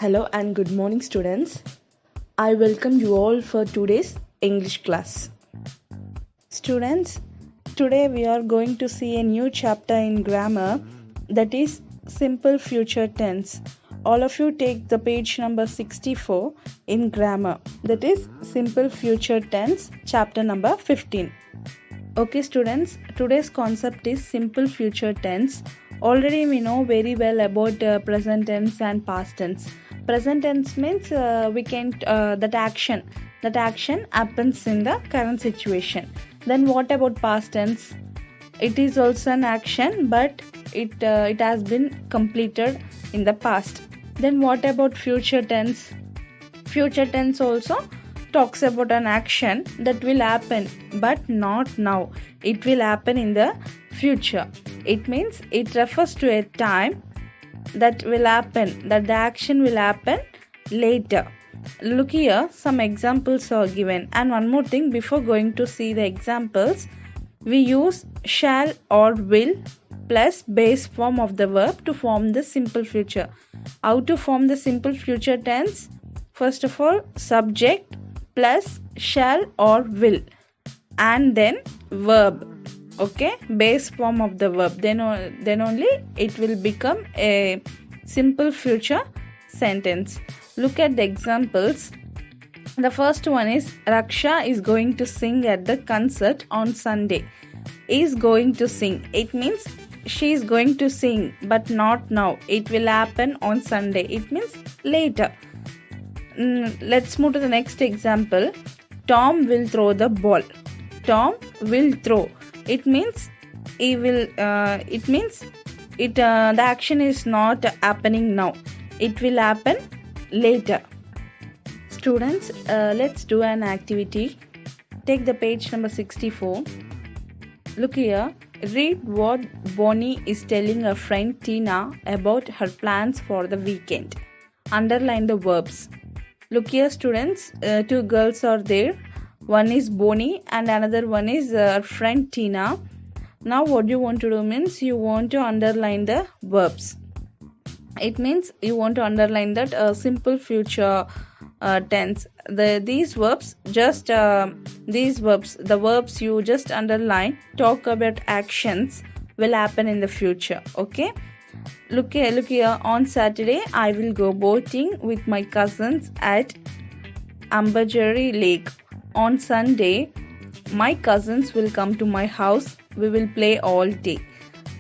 Hello and good morning, students. I welcome you all for today's English class. Students, today we are going to see a new chapter in grammar, that is simple future tense. All of you take the page number 64 in grammar, that is simple future tense, chapter number 15. Okay, students, today's concept is simple future tense. Already we know very well about present tense and past tense. Present tense means that action happens in the current situation. Then what about past tense? It is also an action, but it has been completed in the past. Then what about future tense? Future tense also talks about an action that will happen, but not now. It will happen in the future. It means it refers to a time that will happen, that the action will happen later. Look here, some examples are given. And one more thing, before going to see the examples, we use shall or will plus base form of the verb to form the simple future. How to form the simple future tense? First of all, subject plus shall or will, and then verb. Okay, base form of the verb. Then only it will become a simple future sentence. Look at the examples. The first one is Raksha is going to sing at the concert on Sunday. Is going to sing. It means she is going to sing, but not now. It will happen on Sunday. It means later. Let's move to the next example. Tom will throw the ball. Tom will throw. It means he will. It means it. The action is not happening now. It will happen later. Students, let's do an activity. Take the page number 64. Look here. Read what Bonnie is telling her friend Tina about her plans for the weekend. Underline the verbs. Look here, students, two girls are there. One is Bonnie and another one is her friend Tina. Now what you want to do means you want to underline the verbs. It means you want to underline that simple future tense. These verbs, the verbs you just underline talk about actions will happen in the future. Okay. Look here. On Saturday, I will go boating with my cousins at Ambajari Lake. On Sunday, my cousins will come to my house. We will play all day.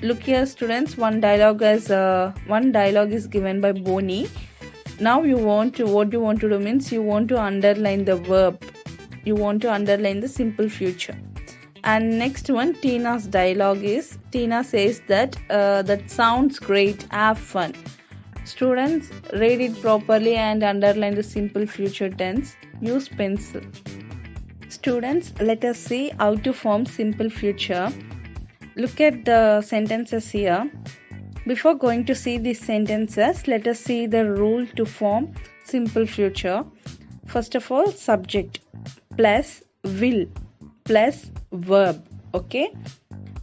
Look here, students. One dialogue is given by Bonnie. Now what you want to do means you want to underline the verb. You want to underline the simple future. And next one, Tina's dialogue is, Tina says that sounds great, have fun. Students, read it properly and underline the simple future tense. Use pencil. Students, let us see how to form simple future. Look at the sentences here. Before going to see these sentences, let us see the rule to form simple future. First of all, subject plus will plus verb. Okay,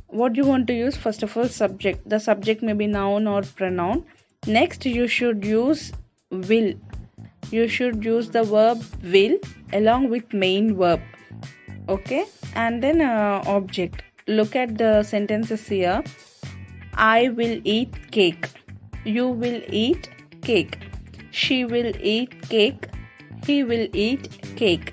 what you want to use? First of all, subject. The subject may be noun or pronoun. Next, you should use will. You should use the verb will along with main verb. Okay, and then object. Look at the sentences here. I will eat cake. You will eat cake. She will eat cake. He will eat cake.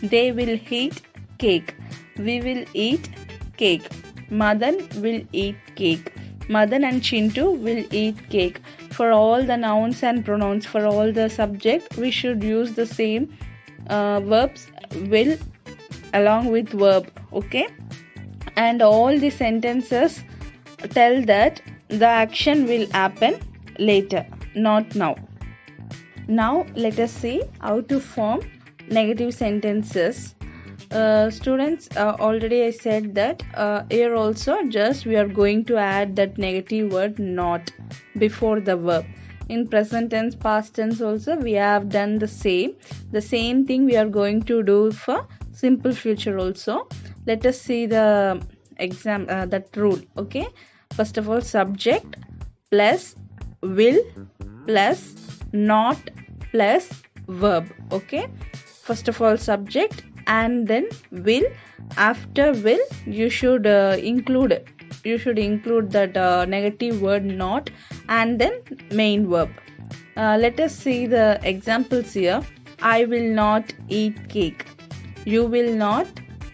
They will eat cake. We will eat cake. Madan will eat cake. Madan and Chintu will eat cake. For all the nouns and pronouns, for all the subject, we should use the same verbs, will along with verb. Okay, and all the sentences tell that the action will happen later, not now. Now let us see how to form negative sentences. Students, already I said that here also just we are going to add that negative word not before the verb. In present tense, past tense also we have done the same thing we are going to do for simple future also. Let us see the that rule. Okay, first of all, subject plus will plus not plus verb. Okay, first of all subject and then will. After will you should include that negative word not, and then main verb. Let us see the examples here. I will not eat cake. You will not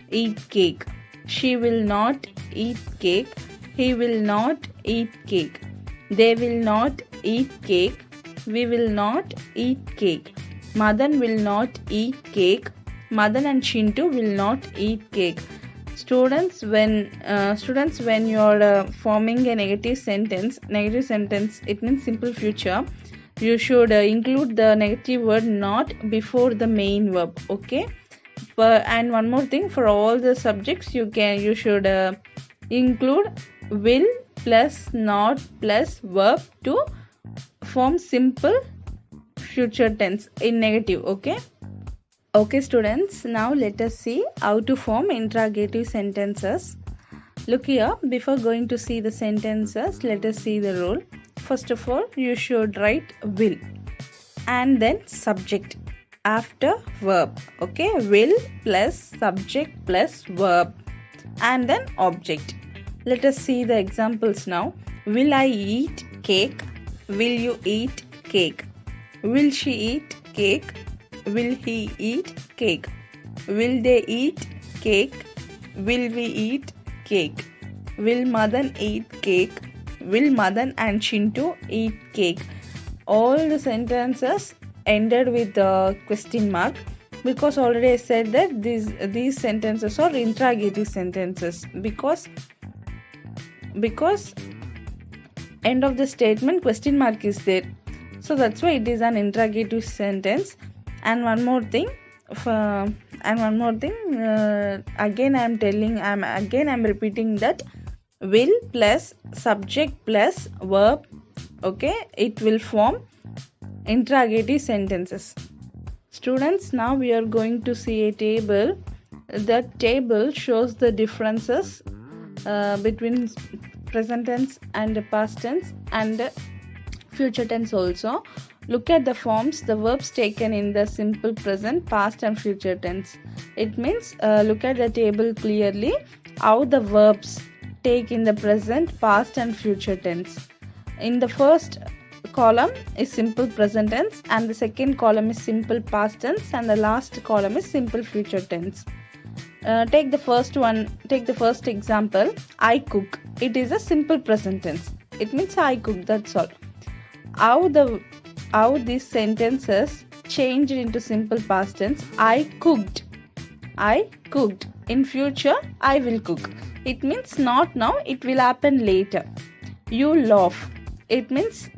eat cake. She will not eat cake. He will not eat cake. They will not eat cake. We will not eat cake. Madan will not eat cake. Madan and Chintu will not eat cake. Students, when you are forming a negative sentence, it means simple future. You should include the negative word not before the main verb. Okay. And one more thing, for all the subjects you should include will plus not plus verb to form simple future tense in negative. Okay students, now let us see how to form interrogative sentences. Look here, before going to see the sentences, let us see the rule. First of all, you should write will and then subject after verb. Okay, will plus subject plus verb and then object. Let us see the examples now. Will I eat cake? Will you eat cake? Will she eat cake? Will he eat cake? Will they eat cake? Will we eat cake? Will Madan eat cake? Will Madan and Chintu eat cake? All the sentences ended with the question mark, because already I said that these sentences are interrogative sentences, because end of the statement question mark is there, so that's why it is an interrogative sentence. And one more thing, again I'm repeating that will plus subject plus verb, okay, it will form interrogative sentences. Students, now we are going to see a table. The table shows the differences between present tense and past tense and future tense also. Look at the forms, the verbs taken in the simple present, past and future tense. It means look at the table clearly how the verbs take in the present, past and future tense. In the first column is simple present tense, and the second column is simple past tense, and the last column is simple future tense. Take the first example. I cook. It is a simple present tense. It means I cook, that's all. How these sentences changed into simple past tense. I cooked. In future, I will cook. It means not now, it will happen later. You laugh. It means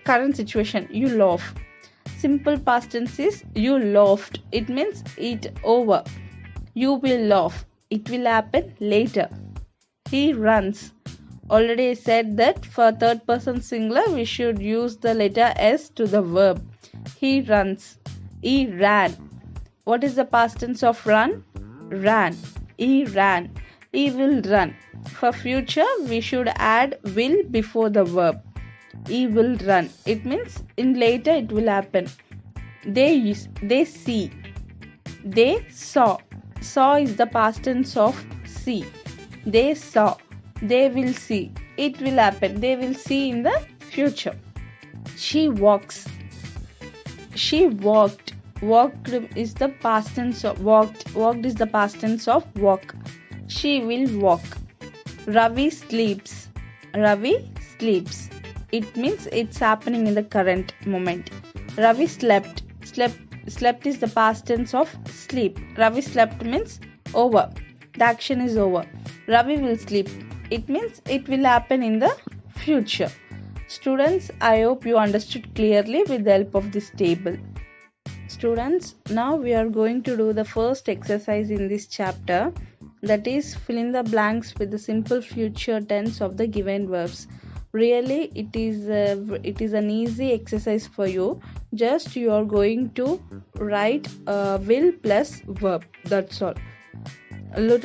current situation. You laugh. Simple past tense is you laughed. It means it over. You will laugh. It will happen later. He runs. Already said that for third person singular we should use the letter S to the verb. He runs. He ran. What is the past tense of run? Ran. He ran. He will run. For future we should add will before the verb. He will run. It means in later it will happen. They see. They saw. Saw is the past tense of see. They saw. They will see. It will happen. They will see in the future. She walks. She walked. Walked is the past tense of walked. Walked is the past tense of walk. She will walk. Ravi sleeps. Ravi sleeps. It means it's happening in the current moment. Ravi slept. Slept is the past tense of sleep. Ravi slept means over. The action is over. Ravi will sleep. It means it will happen in the future. Students, I hope you understood clearly with the help of this table. Students, now we are going to do the first exercise in this chapter, that is fill in the blanks with the simple future tense of the given verbs. Really, it is an easy exercise for you. Just you are going to write will plus verb. That's all. Look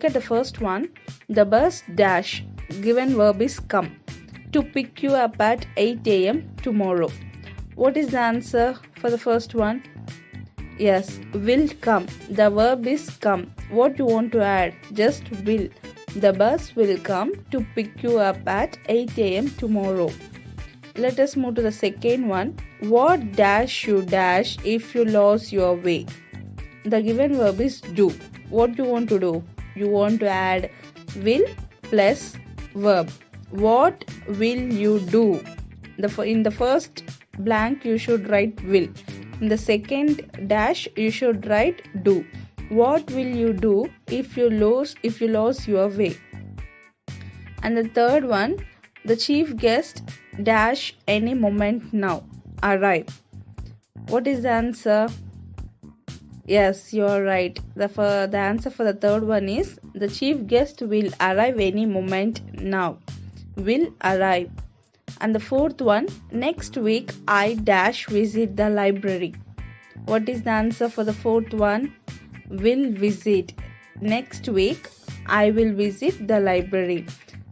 at the first one. The bus dash. Given verb is come. To pick you up at 8 a.m. tomorrow. What is the answer for the first one? Yes, will come. The verb is come. What you want to add? Just will. The bus will come to pick you up at 8 a.m. tomorrow. Let us move to the second one. What dash you dash if you lose your way? The given verb is do. What you want to do? You want to add will plus verb. What will you do? In the first blank you should write will. In the second dash you should write do. What will you do if you lose your way? And the third one, the chief guest dash any moment now arrive. What is the answer? Yes, you are right. The answer for the third one is the chief guest will arrive any moment now. Will arrive. And the fourth one, next week I dash visit the library. What is the answer for the fourth one? Will visit. Next week I will visit the library.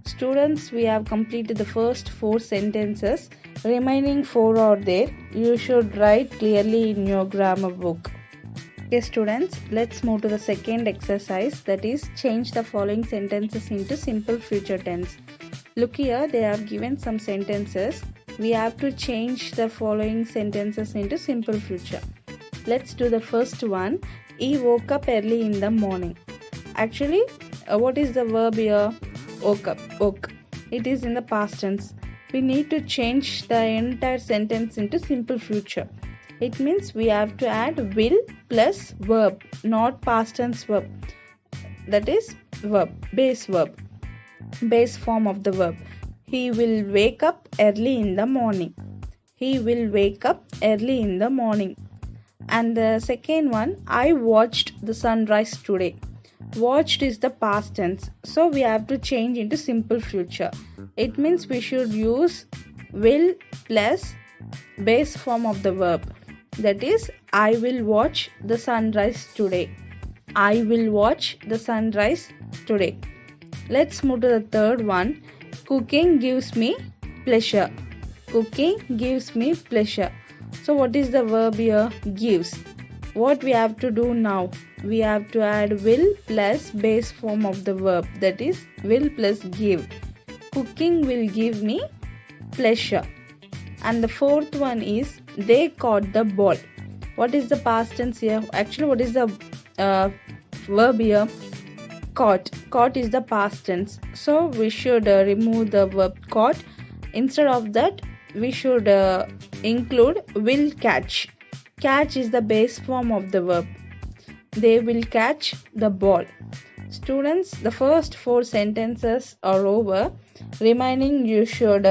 Students, we have completed the first 4 sentences. Remaining 4 are there. You should write clearly in your grammar book. Okay students, let's move to the second exercise, that is change the following sentences into simple future tense. Look here, they are given some sentences. We have to change the following sentences into simple future. Let's do the first one. He woke up early in the morning. Actually, what is the verb here? Woke. It is in the past tense. We need to change the entire sentence into simple future. It means we have to add will plus verb, not past tense verb. That is verb, base form of the verb. He will wake up early in the morning. He will wake up early in the morning. And the second one, I watched the sunrise today. Watched is the past tense, so we have to change into simple future. It means we should use will plus base form of the verb. That is, I will watch the sunrise today. I will watch the sunrise today. Let's move to the third one. Cooking gives me pleasure. Cooking gives me pleasure. So what is the verb here? Gives. What we have to do now? We have to add will plus base form of the verb. That is, will plus give. Cooking will give me pleasure. And the fourth one is they caught the ball. What is the past tense here? Actually, what is the verb here? Caught. Caught is the past tense. So we should remove the verb caught. Instead of that, we should include will catch. Catch is the base form of the verb. They will catch the ball. Students, the first 4 sentences are over. Remaining you should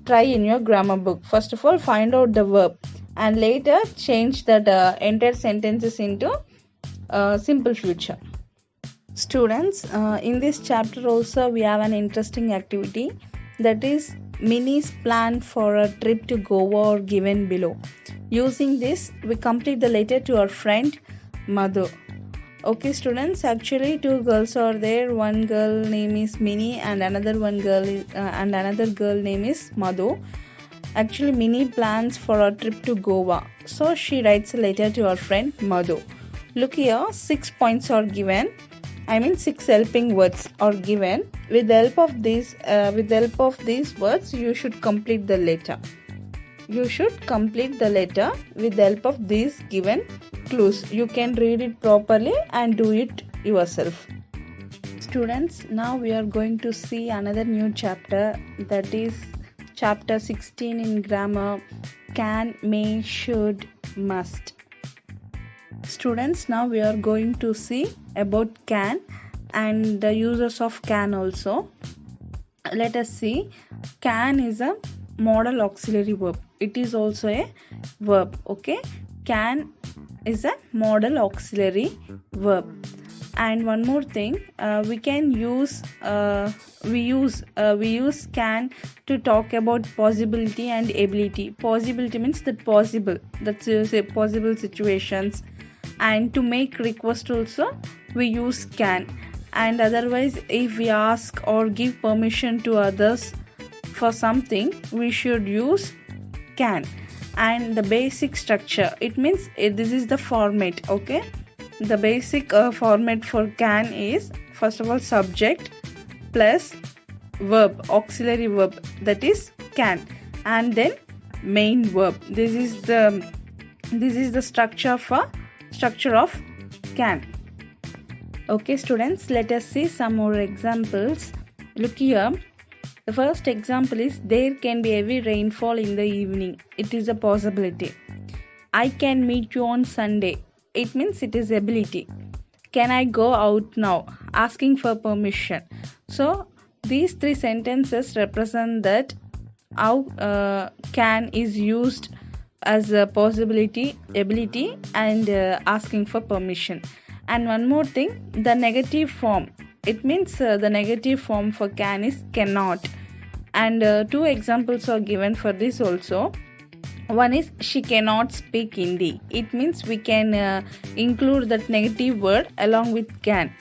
try in your grammar book. First of all, find out the verb and later change that entire sentences into simple future. Students, in this chapter also we have an interesting activity, that is Minnie's plan for a trip to Goa are given below. Using this, we complete the letter to our friend Madhu. Okay students, actually 2 girls are there. One girl name is Minnie and another girl name is Madhu. Actually Minnie plans for a trip to Goa, so she writes a letter to her friend Madhu. Look here, 6 points are given. 6 helping words are given. With the help of these words, you should complete the letter. You should complete the letter with the help of these given clues. You can read it properly and do it yourself. Students, now we are going to see another new chapter, that is chapter 16 in grammar, can, may, should, must. Students, now we are going to see about can and the uses of can also. Let us see. Can is a modal auxiliary verb. It is also a verb. Okay, can is a modal auxiliary verb. And one more thing, we use can to talk about possibility and ability. Possibility means that possible, that's say possible situations. And to make request also we use can. And otherwise, if we ask or give permission to others for something, we should use can. and the basic structure. It means this is the format. Okay, the basic format for can is first of all subject plus verb, auxiliary verb, that is can, and then main verb. This is the structure of can. Okay students, let us see some more examples. Look here. The first example is there can be heavy rainfall in the evening. It is a possibility. I can meet you on Sunday. It means it is ability. Can I go out now? Asking for permission. So these three sentences represent that how can is used as a possibility, ability, and asking for permission. And one more thing, the negative form. It means the negative form for can is cannot. And two examples are given for this also. One is she cannot speak Hindi. It means we can include that negative word along with can.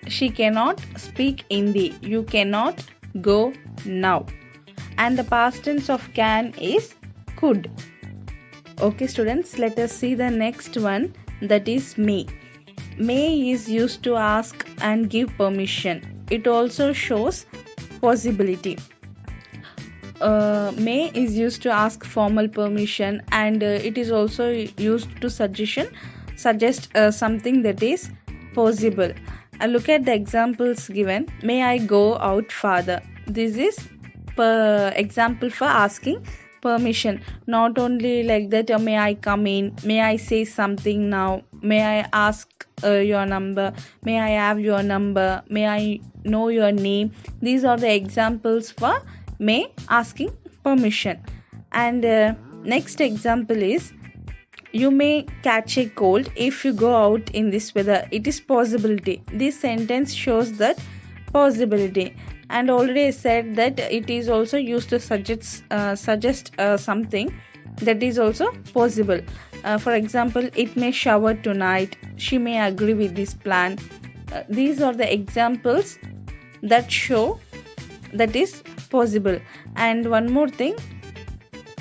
She cannot speak Hindi. You cannot go now. And the past tense of can is could. Okay students, let us see the next one, that is may. May is used to ask and give permission. It also shows possibility. May is used to ask formal permission, and it is also used to suggest something that is possible. Look at the examples given. May I go out, father? This is example for asking permission. Not only like that, may I come in? May I say something now? May I ask your number? May I have your number? May I know your name? These are the examples for may asking permission. And next example is you may catch a cold if you go out in this weather. It is possibility. This sentence shows that possibility. And already I said that it is also used to suggest something that is also possible. For example, it may shower tonight. She may agree with this plan. These are the examples that show that is possible. And one more thing,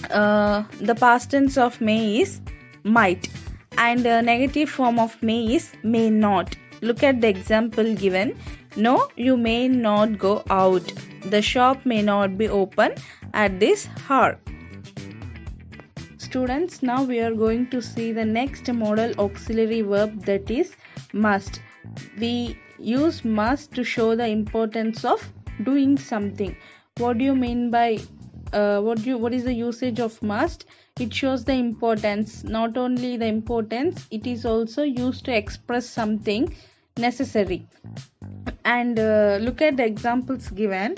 the past tense of may is might, and negative form of may is may not. Look at the example given. No, you may not go out. The shop may not be open at this hour. Students, now we are going to see the next modal auxiliary verb, that is must. We use must to show the importance of doing something. What do you mean by what is the usage of must? It shows the importance. Not only the importance, it is also used to express something necessary. And look at the examples given.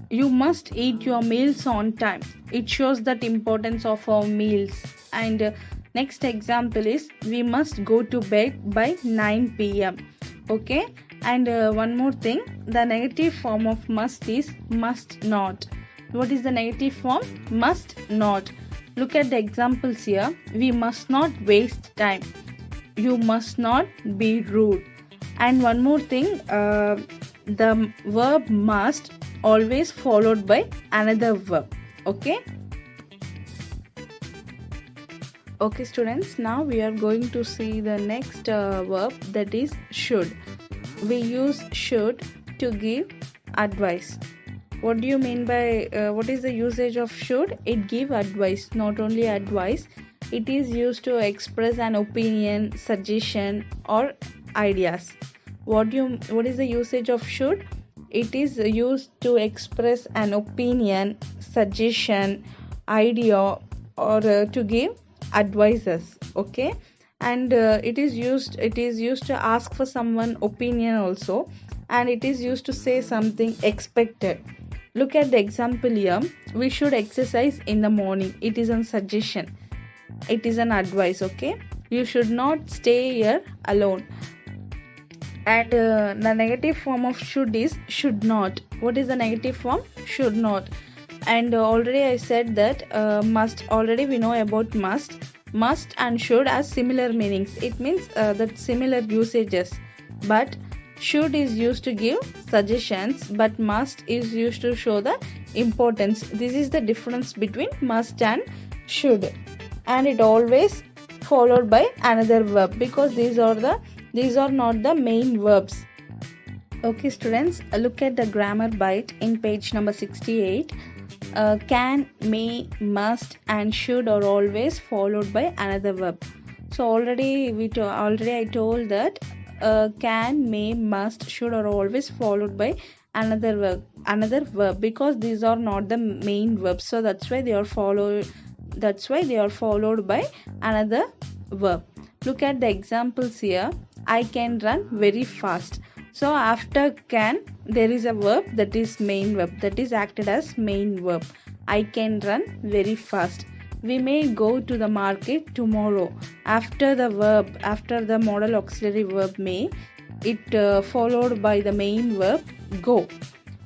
You must eat your meals on time. It shows that importance of our meals. And next example is we must go to bed by 9 p.m. Okay. And one more thing, the negative form of must is must not. What is the negative form? Must not. Look at the examples here. We must not waste time. You must not be rude. And one more thing, the verb must always followed by another verb. Okay. Okay students, now we are going to see the next verb, that is should. We use should to give advice. What do you mean by what is the usage of should? It give advice. Not only advice, it is used to express an opinion, suggestion, or ideas. What is the usage of should? It is used to express an opinion, suggestion, idea, or to give advices. Okay. And it is used to ask for someone opinion also, and it is used to say something expected. Look at the example here. We should exercise in the morning. It is a suggestion. It is an advice. Okay. You should not stay here alone. And the negative form of should is should not. What is the negative form? Should not. And already I said that must. Already we know about must. Must and should have similar meanings. It means that similar usages. But should is used to give suggestions, but must is used to show the importance. This is the difference between must and should. and it always followed by another verb, because these are not the main verbs. Okay students, look at the grammar bite in page number 68. Can, may, must and should are always followed by another verb. So already I told that can, may, must, should are always followed by another verb, because these are not the main verbs. So that's why they are followed by another verb. Look at the examples here. I can run very fast. So after can there is a verb, that is main verb, that is acted as main verb. I can run very fast. We may go to the market tomorrow. After the modal auxiliary verb may, it followed by the main verb go.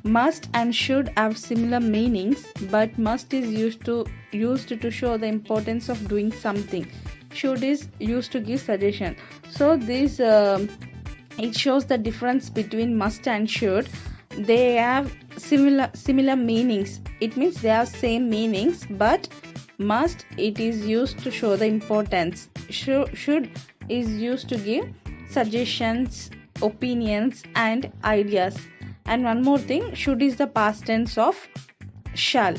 Must and should have similar meanings, but must is used to show the importance of doing something. Should is used to give suggestion. So this it shows the difference between must and should. They have similar meanings. It means they have same meanings, but must, it is used to show the importance. Should is used to give suggestions, opinions and ideas. And one more thing, should is the past tense of shall.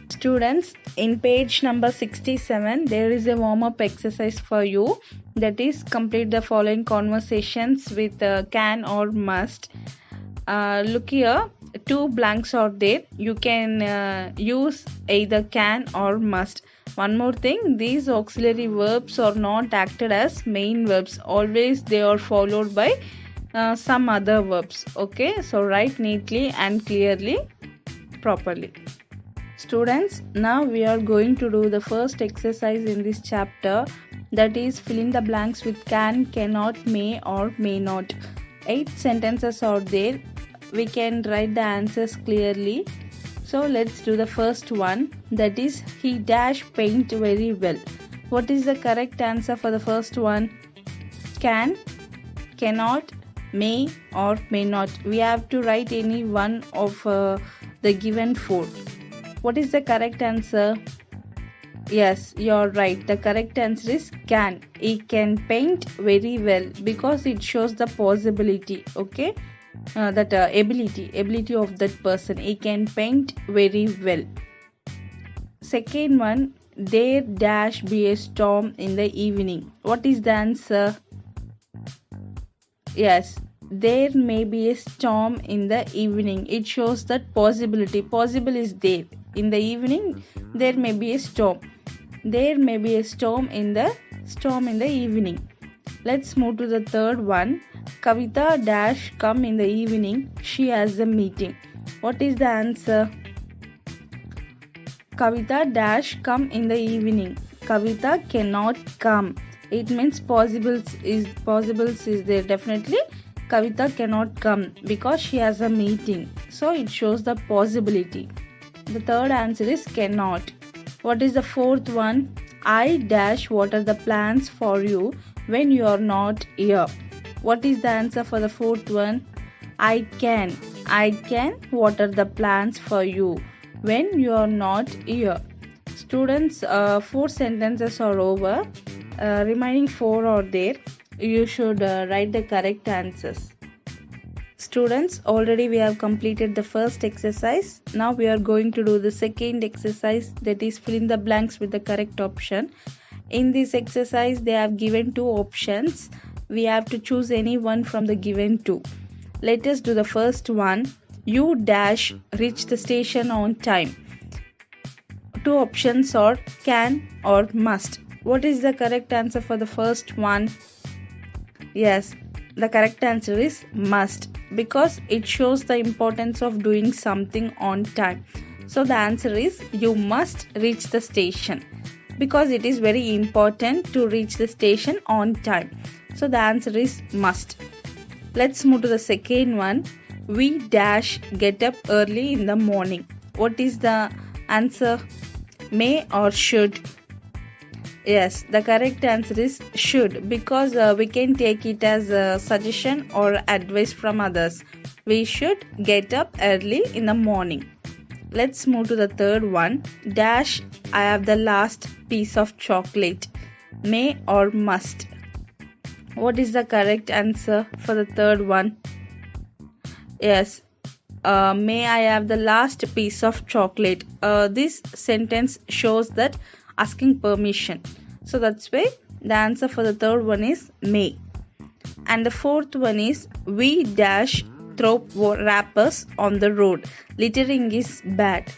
Students, in page number 67 there is a warm-up exercise for you, that is complete the following conversations with can or must. Look here, 2 blanks are there. You can use either can or must. One more thing, these auxiliary verbs are not acted as main verbs. Always they are followed by some other verbs. Okay, so write neatly and clearly, properly. Students, now we are going to do the first exercise in this chapter, that is fill in the blanks with can, cannot, may or may not. 8 sentences are there. We can write the answers clearly. So let's do the first one, that is he dash paint very well. What is the correct answer for the first one? Can, cannot, may or may not. We have to write any one of the given 4. What is the correct answer? Yes, you're right. The correct answer is can. He can paint very well, because it shows the possibility, okay? That ability of that person. He can paint very well. Second one, there dash be a storm in the evening. What is the answer? Yes, there may be a storm in the evening. It shows that possibility. Possible is there. In the evening, there may be a storm. There may be a storm in the evening. Let's move to the third one. Kavita dash come in the evening. She has a meeting. What is the answer? Kavita dash come in the evening. Kavita cannot come. It means possibles is there. Definitely Kavita cannot come because she has a meeting. So it shows the possibility. The third answer is cannot. What is the fourth one? I dash water the plants for you when you are not here. What is the answer for the fourth one? I can water the plants for you when you are not here. Students, 4 sentences are over. Remaining 4 are there. You should write the correct answers. Students, already we have completed the first exercise. Now we are going to do the second exercise, that is fill in the blanks with the correct option. In this exercise, they have given 2 options. We have to choose any one from the given 2. Let us do the first one. You dash reach the station on time. 2 options are can or must. What is the correct answer for the first one? Yes, the correct answer is must, because it shows the importance of doing something on time. So the answer is you must reach the station, because it is very important to reach the station on time. So the answer is must. Let's move to the second one. We dash get up early in the morning. What is the answer? May or should? Yes, the correct answer is should, because we can take it as a suggestion or advice from others. We should get up early in the morning. Let's move to the third one. Dash, I have the last piece of chocolate. May or must? What is the correct answer for the third one? Yes, may I have the last piece of chocolate? This sentence shows that asking permission. So that's why the answer for the third one is may. And the fourth one is we dash throw wrappers on the road. Littering is bad.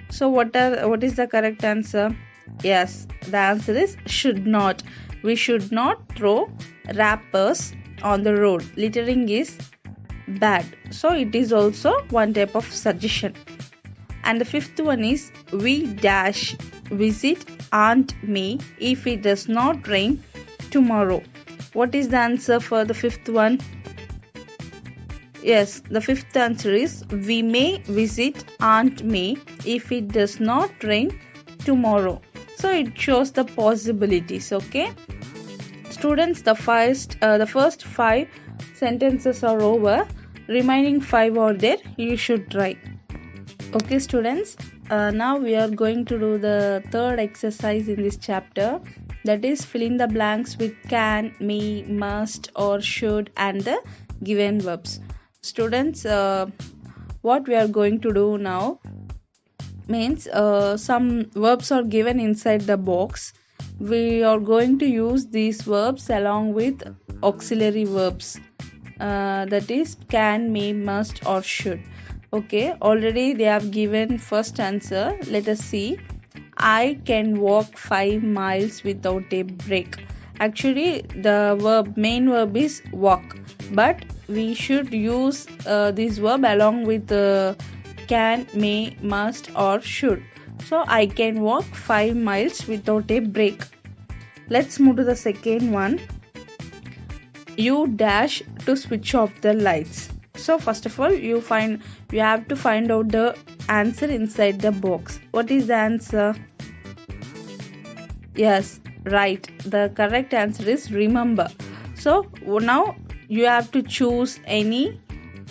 So what is the correct answer? Yes, the answer is should not. We should not throw wrappers on the road. Littering is bad. So it is also one type of suggestion. And the fifth one is we dash visit Aunt May if it does not rain tomorrow. What is the answer for the fifth one? Yes, the fifth answer is we may visit Aunt May if it does not rain tomorrow. So it shows the possibilities. Okay, students, the first 5 sentences are over. Remaining 5 are there. You should try. Okay, students. Now we are going to do the third exercise in this chapter. That is fill in the blanks with can, may, must or should and the given verbs. Students, what we are going to do now means some verbs are given inside the box. We are going to use these verbs along with auxiliary verbs. That is can, may, must or should. Okay, already they have given first answer. Let us see. I can walk 5 miles without a break. Actually, the main verb is walk, but we should use this verb along with can, may, must or should. So I can walk 5 miles without a break. Let's move to the second one. You dash to switch off the lights. So first of all, you have to find out the answer inside the box. What is the answer? Yes, right. The correct answer is remember. So now you have to choose any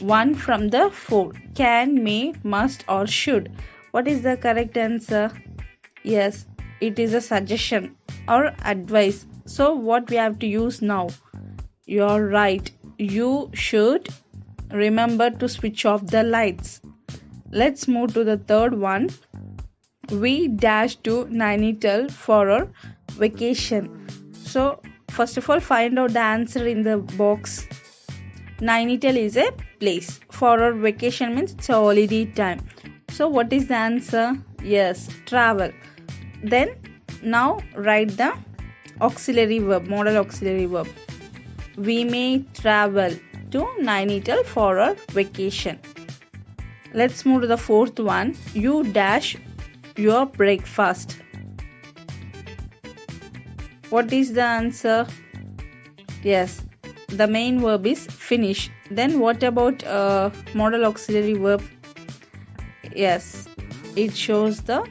one from the 4. Can, may, must or should. What is the correct answer? Yes, it is a suggestion or advice. So what we have to use now? You're right. You should remember to switch off the lights. Let's move to the third one. We dash to Nainital for our vacation. So first of all, find out the answer in the box. Nainital is a place. For our vacation means it's a holiday time. So what is the answer? Yes, travel. Then now write the auxiliary verb, modal auxiliary verb. We may travel to Nainital for our vacation. Let's move to the fourth one. You dash your breakfast. What is the answer? Yes, the main verb is finish. Then what about modal auxiliary verb? Yes, it shows the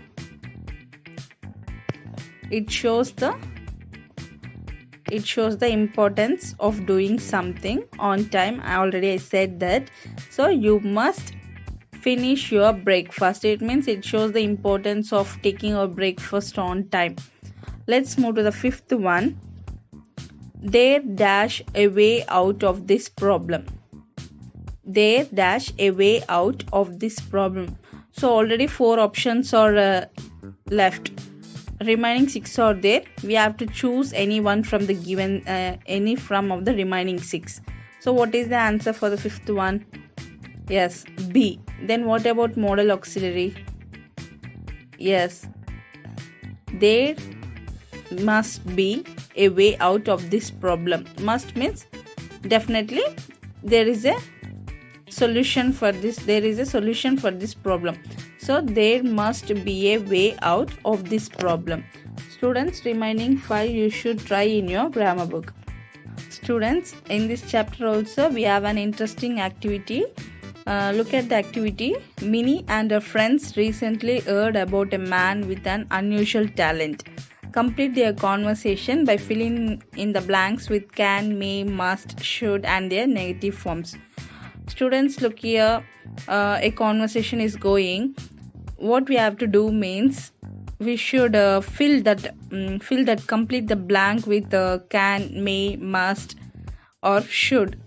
importance of doing something on time. I said that. So you must finish your breakfast. It means it shows the importance of taking your breakfast on time. Let's move to the fifth one. There dash a way out of this problem. There dash a way out of this problem. So already 4 options are left. Remaining 6 are there. We have to choose any one from the given any from of the remaining 6. So what is the answer for the fifth one? Yes, B. Then what about modal auxiliary? Yes, there must be a way out of this problem. Must means definitely there is a solution for this. There is a solution for this problem. So there must be a way out of this problem. Students, remaining 5 you should try in your grammar book. Students, in this chapter also we have an interesting activity. Look at the activity. Minnie and her friends recently heard about a man with an unusual talent. Complete their conversation by filling in the blanks with can, may, must, should and their negative forms. Students, look here. A conversation is going. what we have to do means we should fill that complete the blank with can, may, must, or should,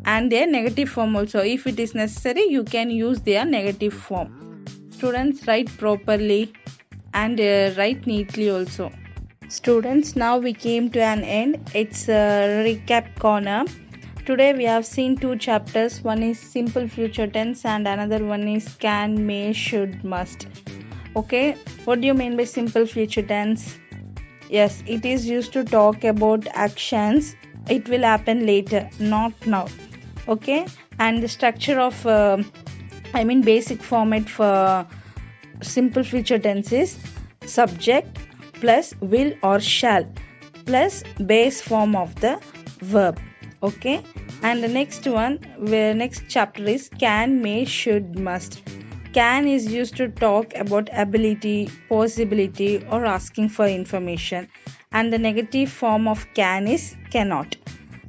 and their negative form also. If it is necessary, you can use their negative form. Students, write properly and write neatly also. Students, now we came to an end. It's a recap corner. Today we have seen two chapters. One is simple future tense and another one is can, may, should, must. Okay, what do you mean by simple future tense? Yes, it is used to talk about actions. It will happen later, not now. Okay, and the structure of basic format for simple future tense is subject plus will or shall plus base form of the verb. Okay, and the next one, where next chapter is can, may, should, must. Can is used to talk about ability, possibility, or asking for information, and the negative form of can is cannot.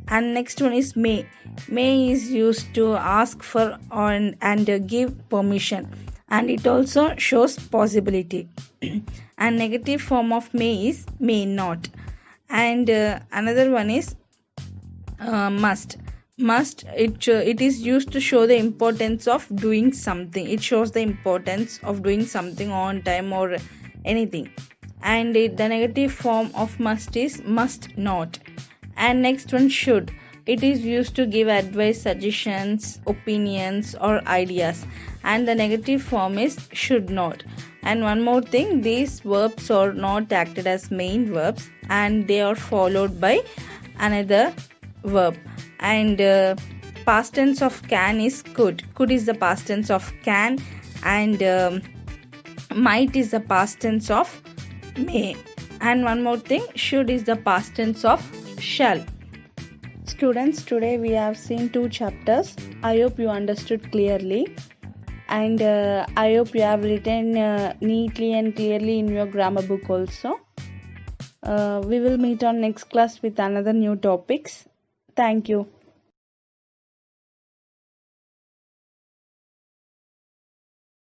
And next one is may. May is used to ask for and give permission, and it also shows possibility. And negative form of may is may not. And another one is must. It is used to show the importance of doing something. It shows the importance of doing something on time or anything. And the negative form of must is must not. And next one, should. It is used to give advice, suggestions, opinions, or ideas, and the negative form is should not. And one more thing, these verbs are not acted as main verbs and they are followed by another verb. And past tense of can is could. Could is the past tense of can, and might is the past tense of may. And one more thing, should is the past tense of shall. Students, today we have seen two chapters. I hope you understood clearly, and I hope you have written neatly and clearly in your grammar book also. We will meet on next class with another new topics. Thank you.